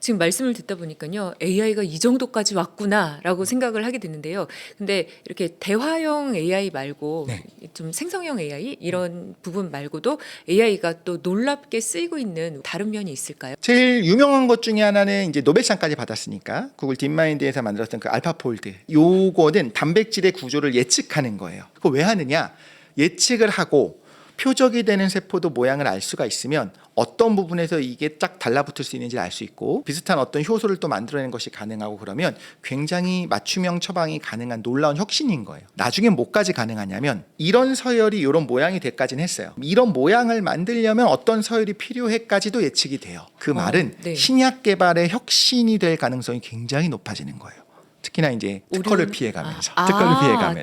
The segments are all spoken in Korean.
지금 말씀을 듣다 보니까요, AI가 이 정도까지 왔구나라고 생각을 하게 되는데요. 근데 이렇게 대화형 AI 말고 네. 좀 생성형 AI 이런 부분 말고도 AI가 또 놀랍게 쓰이고 있는 다른 면이 있을까요? 제일 유명한 것 중에 하나는 이제 노벨상까지 받았으니까 구글 딥마인드에서 만들었던 그 알파폴드. 요거는 단백질의 구조를 예측하는 거예요. 그거 왜 하느냐? 예측을 하고 표적이 되는 세포도 모양을 알 수가 있으면 어떤 부분에서 이게 쫙 달라붙을 수 있는지 알 수 있고 비슷한 어떤 효소를 또 만들어내는 것이 가능하고 그러면 굉장히 맞춤형 처방이 가능한 놀라운 혁신인 거예요. 나중에 뭐까지 가능하냐면 이런 서열이 이런 모양이 돼까지는 했어요. 이런 모양을 만들려면 어떤 서열이 필요해까지도 예측이 돼요. 그 말은 네. 신약 개발의 혁신이 될 가능성이 굉장히 높아지는 거예요. 특히나 이제 특허를 피해가면서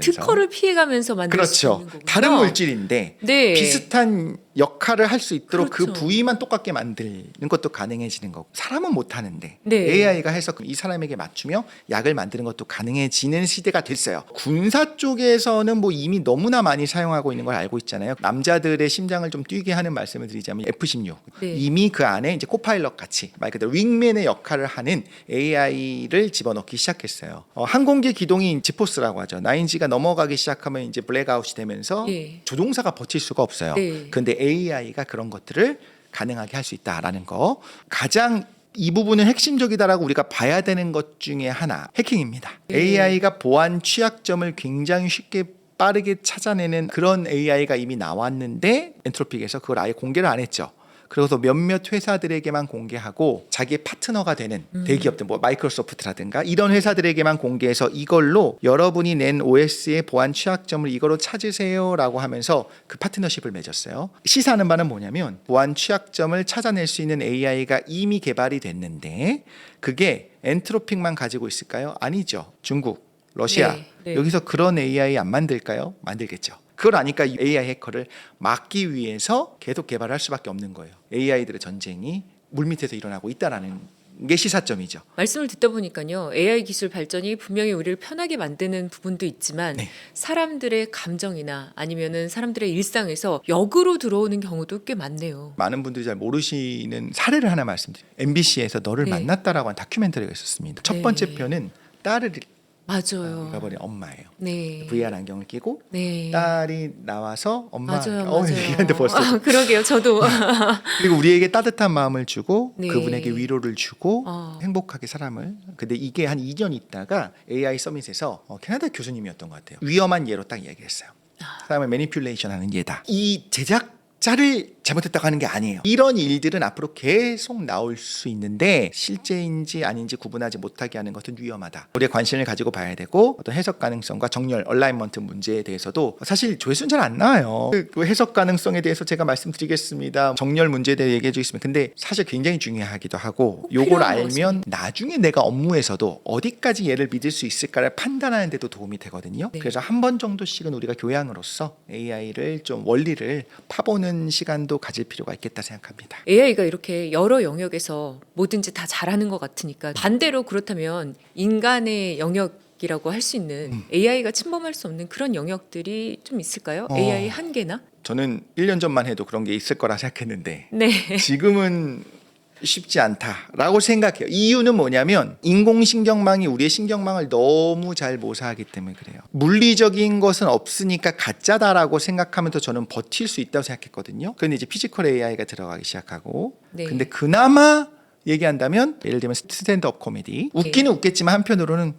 특허를 피해가면서 만들 수 있는 그렇죠. 거군요. 다른 물질인데 네. 비슷한 역할을 할 수 있도록 그렇죠. 그 부위만 똑같게 만드는 것도 가능해지는 거고 사람은 못 하는데 네. AI가 해서 이 사람에게 맞추며 약을 만드는 것도 가능해지는 시대가 됐어요. 군사 쪽에서는 뭐 이미 너무나 많이 사용하고 있는 걸 알고 있잖아요. 남자들의 심장을 좀 뛰게 하는 말씀을 드리자면 F-16 네. 이미 그 안에 이제 코파일럿 같이 말 그대로 윙맨의 역할을 하는 AI를 집어넣기 시작했어요. 항공기 기동이 지포스라고 하죠. 9G가 넘어가기 시작하면 이제 블랙아웃이 되면서 네. 조종사가 버틸 수가 없어요. 네. 근데 AI가 그런 것들을 가능하게 할 수 있다라는 거. 가장 이 부분은 핵심적이다라고 우리가 봐야 되는 것 중에 하나 해킹입니다. 네. AI가 보안 취약점을 굉장히 쉽게 빠르게 찾아내는 그런 AI가 이미 나왔는데 엔트로픽에서 그걸 아예 공개를 안 했죠. 그래서 몇몇 회사들에게만 공개하고 자기의 파트너가 되는 대기업들 뭐 마이크로소프트라든가 이런 회사들에게만 공개해서 이걸로 여러분이 낸 OS의 보안 취약점을 이걸로 찾으세요라고 하면서 그 파트너십을 맺었어요. 시사하는 바는 뭐냐면 보안 취약점을 찾아낼 수 있는 AI가 이미 개발이 됐는데 그게 엔트로픽만 가지고 있을까요? 아니죠. 중국, 러시아 네. 여기서 그런 AI 안 만들까요? 만들겠죠. 그걸 아니까 AI 해커를 막기 위해서 계속 개발할 수밖에 없는 거예요. AI들의 전쟁이 물밑에서 일어나고 있다라는 게 시사점이죠. 말씀을 듣다 보니까요, AI 기술 발전이 분명히 우리를 편하게 만드는 부분도 있지만 네. 사람들의 감정이나 아니면은 사람들의 일상에서 역으로 들어오는 경우도 꽤 많네요. 많은 분들이 잘 모르시는 사례를 하나 말씀드릴게요. MBC에서 너를 네. 만났다라고 한 다큐멘터리가 있었습니다. 첫 네. 번째 편은 딸을 맞아요. 잃어버린 엄마예요. 네. VR 안경을 끼고 네. 딸이 나와서 엄마 맞아요. 얘기하는데 벌써 그러게요. 저도. 그리고 우리에게 따뜻한 마음을 주고 네. 그분에게 위로를 주고 행복하게 행복하게 사람을. 근데 이게 한 2년 있다가 AI 서밋에서 캐나다 교수님이었던 것 같아요. 위험한 예로 딱 이야기했어요. 사람을 매니퓰레이션 하는 예다. 이 제작자를 잘못했다고 하는 게 아니에요. 이런 일들은 앞으로 계속 나올 수 있는데 실제인지 아닌지 구분하지 못하게 하는 것은 위험하다. 우리의 관심을 가지고 봐야 되고 어떤 해석 가능성과 정렬, 얼라이먼트 문제에 대해서도 사실 조회수는 잘 안 나와요. 그 해석 가능성에 대해서 제가 말씀드리겠습니다. 정렬 문제에 대해 얘기해 주겠습니다. 근데 사실 굉장히 중요하기도 하고 요걸 필요한 알면 나중에 내가 업무에서도 어디까지 얘를 믿을 수 있을까를 판단하는 데도 도움이 되거든요. 네. 그래서 한 번 정도씩은 우리가 교양으로서 AI를 좀 원리를 파보는 시간도 가질 필요가 있겠다 생각합니다. AI가 이렇게 여러 영역에서 뭐든지 다 잘하는 것 같으니까 반대로 그렇다면 인간의 영역이라고 할 수 있는 AI가 침범할 수 없는 그런 영역들이 좀 있을까요? AI 한계나? 저는 1년 전만 해도 그런 게 있을 거라 생각했는데 네. 지금은 쉽지 않다라고 생각해요. 이유는 뭐냐면 인공신경망이 우리의 신경망을 너무 잘 모사하기 때문에 그래요. 물리적인 것은 없으니까 가짜다라고 생각하면서 저는 버틸 수 있다고 생각했거든요. 그런데 이제 피지컬 AI가 들어가기 시작하고 네. 근데 그나마 얘기한다면 예를 들면 스탠드업 코미디 웃기는 웃겠지만 한편으로는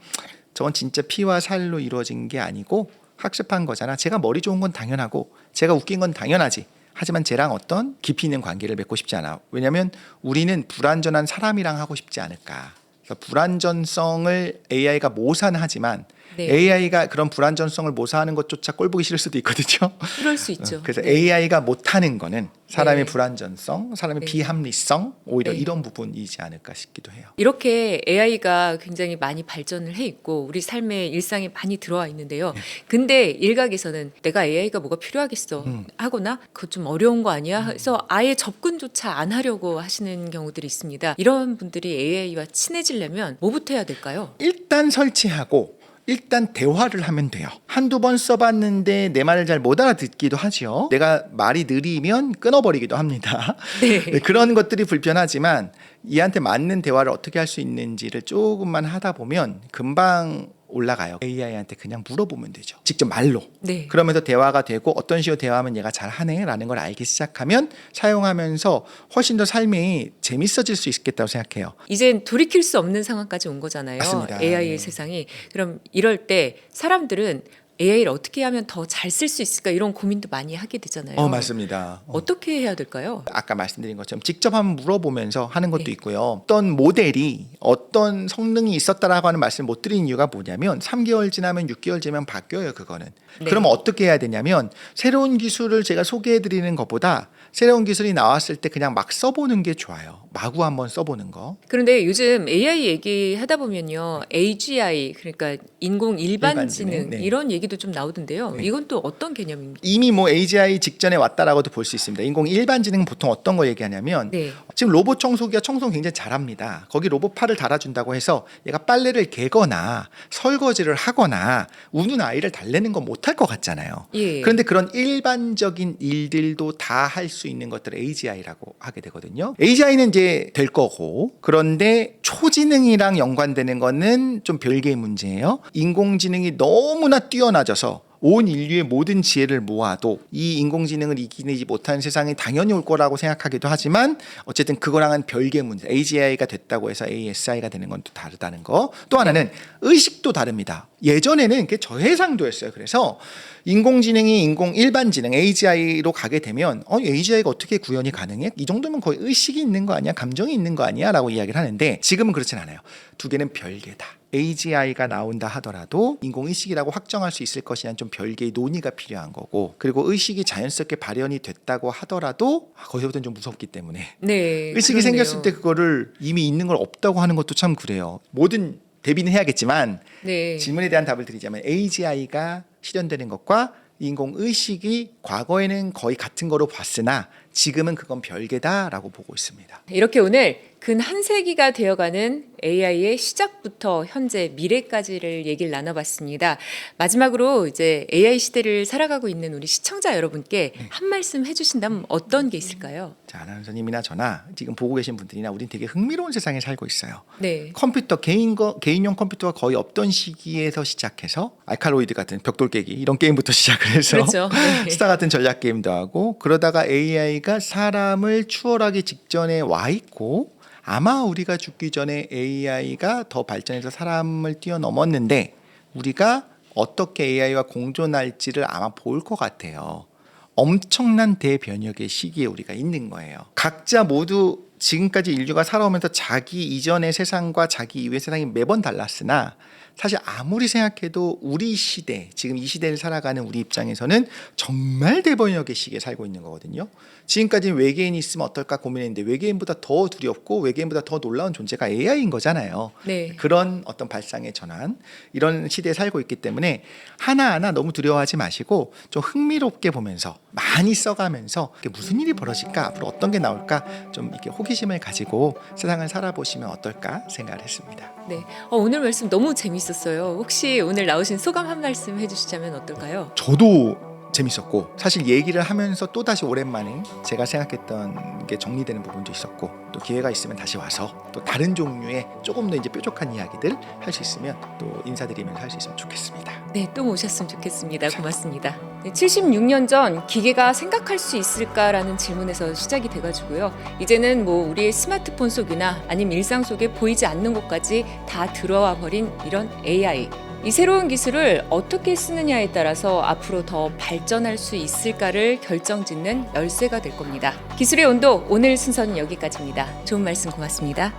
저건 진짜 피와 살로 이루어진 게 아니고 학습한 거잖아. 제가 머리 좋은 건 당연하고 제가 웃긴 건 당연하지. 하지만 쟤랑 어떤 깊이 있는 관계를 맺고 싶지 않아. 왜냐하면 우리는 불완전한 사람이랑 하고 싶지 않을까. 그러니까 불완전성을 AI가 모사는 하지만 네. AI가 그런 불완전성을 모사하는 것조차 꼴보기 싫을 수도 있거든요. 그럴 수 있죠. 그래서 네. AI가 못하는 거는 사람의 네. 불완전성, 사람의 네. 비합리성 오히려 네. 이런 부분이지 않을까 싶기도 해요. 이렇게 AI가 굉장히 많이 발전을 해 있고 우리 삶의 일상에 많이 들어와 있는데요. 근데 일각에서는 내가 AI가 뭐가 필요하겠어 하거나 그거 좀 어려운 거 아니야 해서 아예 접근조차 안 하려고 하시는 경우들이 있습니다. 이런 분들이 AI와 친해지려면 뭐부터 해야 될까요? 일단 설치하고 일단 대화를 하면 돼요. 한두 번 써봤는데 내 말을 잘 못 알아듣기도 하죠. 내가 말이 느리면 끊어버리기도 합니다. 네. 네, 그런 것들이 불편하지만 이한테 맞는 대화를 어떻게 할 수 있는지를 조금만 하다 보면 금방 올라가요. AI한테 그냥 물어보면 되죠. 직접 말로. 네. 그러면서 대화가 되고 어떤 식으로 대화하면 얘가 잘하네 라는 걸 알기 시작하면 사용하면서 훨씬 더 삶이 재밌어질 수 있겠다고 생각해요. 이젠 돌이킬 수 없는 상황까지 온 거잖아요. 맞습니다. AI의 네. 세상이. 그럼 이럴 때 사람들은 AI를 어떻게 하면 더 잘 쓸 수 있을까 이런 고민도 많이 하게 되잖아요. 맞습니다. 어떻게 해야 될까요? 아까 말씀드린 것처럼 직접 한번 물어보면서 하는 것도 네. 있고요. 어떤 모델이 어떤 성능이 있었다라고 하는 말씀을 못 드리는 이유가 뭐냐면 3개월 지나면 6개월 지나면 바뀌어요. 그거는. 네. 그러면 어떻게 해야 되냐면 새로운 기술을 제가 소개해 드리는 것보다 새로운 기술이 나왔을 때 그냥 막 써보는 게 좋아요. 마구 한번 써보는 거. 그런데 요즘 AI 얘기하다 보면요. AGI 그러니까 인공 일반지능 일반지능, 네. 이런 얘기도 좀 나오던데요. 네. 이건 또 어떤 개념입니까? 이미 뭐 AGI 직전에 왔다라고도 볼 수 있습니다. 인공 일반지능은 보통 어떤 거 얘기하냐면 네. 지금 로봇 청소기가 청소 굉장히 잘합니다. 거기 로봇 팔을 달아준다고 해서 얘가 빨래를 개거나 설거지를 하거나 우는 아이를 달래는 건 못할 것 같잖아요. 예. 그런데 그런 일반적인 일들도 다 할 수 있는 것들을 AGI라고 하게 되거든요. AGI는 이제 될 거고 그런데 초지능이랑 연관되는 거는 좀 별개의 문제예요. 인공지능이 너무나 뛰어나져서 온 인류의 모든 지혜를 모아도 이 인공지능을 이기지 못하는 세상이 당연히 올 거라고 생각하기도 하지만 어쨌든 그거랑은 별개의 문제. AGI가 됐다고 해서 ASI가 되는 건 또 다르다는 거. 또 하나는 의식도 다릅니다. 예전에는 그게 저해상도였어요. 그래서 인공지능이 일반지능 AGI로 가게 되면 AGI가 어떻게 구현이 가능해? 이 정도면 거의 의식이 있는 거 아니야? 감정이 있는 거 아니야? 라고 이야기를 하는데 지금은 그렇진 않아요. 두 개는 별개다. AGI가 나온다 하더라도 인공의식이라고 확정할 수 있을 것이냐는 좀 별개의 논의가 필요한 거고 그리고 의식이 자연스럽게 발현이 됐다고 하더라도 거기서부터는 좀 무섭기 때문에 네. 의식이 그렇네요. 생겼을 때 그거를 이미 있는 걸 없다고 하는 것도 참 그래요. 뭐든 대비는 해야겠지만 네. 질문에 대한 답을 드리자면 AGI가 실현되는 것과 인공의식이 과거에는 거의 같은 거로 봤으나 지금은 그건 별개다라고 보고 있습니다. 이렇게 오늘 근 한 세기가 되어가는 AI의 시작부터 현재 미래까지를 얘기를 나눠봤습니다. 마지막으로 이제 AI 시대를 살아가고 있는 우리 시청자 여러분께 한 말씀 해주신다면 어떤 게 있을까요? 자, 아나운서님이나 저나 지금 보고 계신 분들이나 우린 되게 흥미로운 세상에 살고 있어요. 네. 컴퓨터 개인용 컴퓨터가 거의 없던 시기에서 시작해서 알칼로이드 같은 벽돌 깨기 이런 게임부터 시작을 해서 그렇죠. 네. 스타 같은 전략 게임도 하고 그러다가 AI가 사람을 추월하기 직전에 와 있고 아마 우리가 죽기 전에 AI가 더 발전해서 사람을 뛰어넘었는데 우리가 어떻게 AI와 공존할지를 아마 볼 것 같아요. 엄청난 대변혁의 시기에 우리가 있는 거예요. 각자 모두 지금까지 인류가 살아오면서 자기 이전의 세상과 자기 이후의 세상이 매번 달랐으나 사실 아무리 생각해도 우리 시대, 지금 이 시대를 살아가는 우리 입장에서는 정말 대변혁의 시기에 살고 있는 거거든요. 지금까지 외계인이 있으면 어떨까 고민했는데 외계인보다 더 두렵고 외계인보다 더 놀라운 존재가 AI인 거잖아요. 네. 그런 어떤 발상의 전환 이런 시대에 살고 있기 때문에 하나하나 너무 두려워하지 마시고 좀 흥미롭게 보면서 많이 써가면서 이게 무슨 일이 벌어질까 앞으로 어떤 게 나올까 좀 이렇게 호기심을 가지고 세상을 살아보시면 어떨까 생각을 했습니다. 네. 오늘 말씀 너무 재밌었어요. 혹시 오늘 나오신 소감 한 말씀 해주시자면 어떨까요? 저도 재밌었고 사실 얘기를 하면서 또다시 오랜만에 제가 생각했던 게 정리되는 부분도 있었고 또 기회가 있으면 다시 와서 또 다른 종류의 조금 더 이제 뾰족한 이야기들 할 수 있으면 또 인사드리면서 할 수 있으면 좋겠습니다. 네, 또 오셨으면 좋겠습니다. 고맙습니다. 네, 76년 전 기계가 생각할 수 있을까라는 질문에서 시작이 돼가지고요. 이제는 뭐 우리의 스마트폰 속이나 아니면 일상 속에 보이지 않는 곳까지 다 들어와 버린 이런 AI. 이 새로운 기술을 어떻게 쓰느냐에 따라서 앞으로 더 발전할 수 있을까를 결정짓는 열쇠가 될 겁니다. 기술의 온도 오늘 순서는 여기까지입니다. 좋은 말씀 고맙습니다.